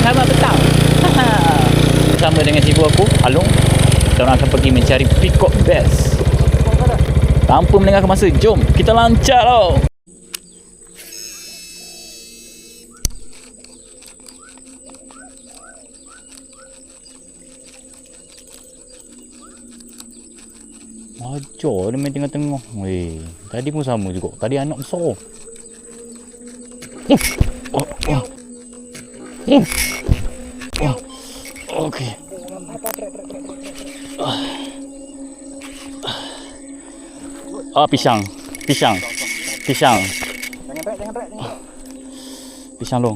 selamat petang. Bersama dengan cibu aku, Along. Kita orang akan pergi mencari peacock bass. Tanpa melengahkan masa, jom kita lancar tau. Ajar dia main tengah-tengah. Weh, tadi pun sama juga. Tadi anak besar. Okey. Pisang. Pisang. Pisang long.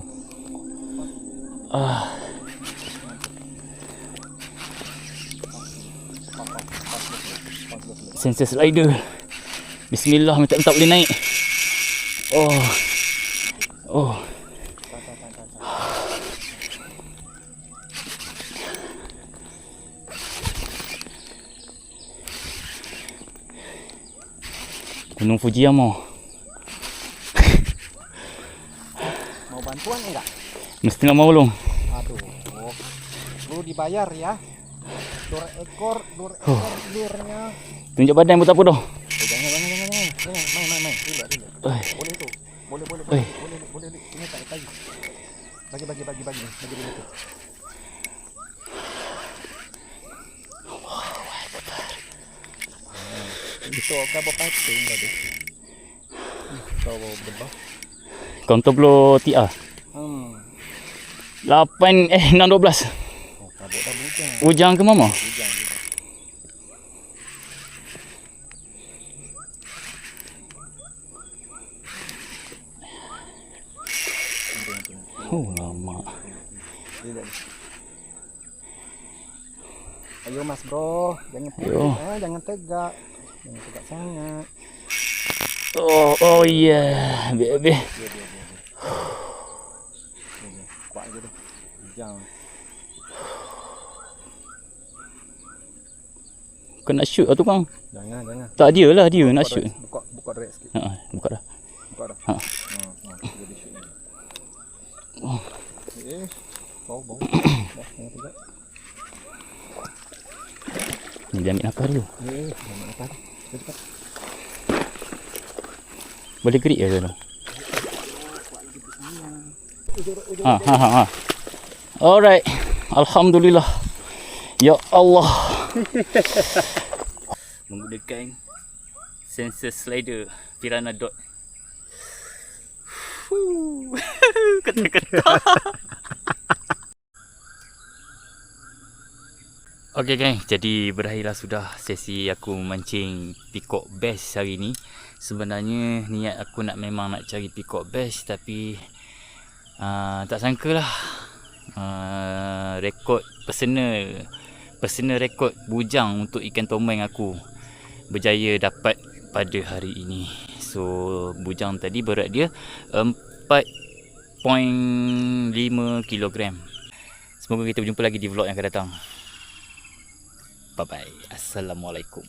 Sensor slider. Bismillah, minta boleh naik. Gunung Fujiyama. Mau bantuan enggak? Mesti nak mau long. Aduh. Perlu dibayar ya. 2 ekor lurnya. Tunjuk badan pun tak apa dah. Jangan. Main. Tidak. Boleh tu. Boleh. Ini tak lagi. Bagi dulu tu. Itu akan berpating tadi. Kau berubah. Counter blow TR. 6, 12. Oh, kabut dah bujang. Ujang ke mama? Bujang. Lama. Ayo mas bro, jangan tegak, jangan tegak sangat. Oh yeah, baby. Kuat je tu. Jangan. Kau nak shoot lah tu kang? Jangan. Tak dia lah, dia nak shoot. Buka direct sikit. Buka dah. Jadi shoot. Bau. Jangan tegak. Ni dia ambil nafas dulu. Ambil nafas. Cepat. Boleh gerik ke tu? Alright. Alhamdulillah. Ya Allah. Menggunakan sensor slider Piranha Dot. Ketak-ketak. Okey gang, jadi berakhirlah sudah sesi aku memancing peacock bass hari ni. Sebenarnya niat aku memang nak cari peacock bass, tapi tak sangkalah rekod personal rekod bujang untuk ikan tomeng aku berjaya dapat pada hari ini. So bujang tadi berat dia 4.5 kg. Semoga kita berjumpa lagi di vlog yang akan datang. Bye bye. Assalamualaikum.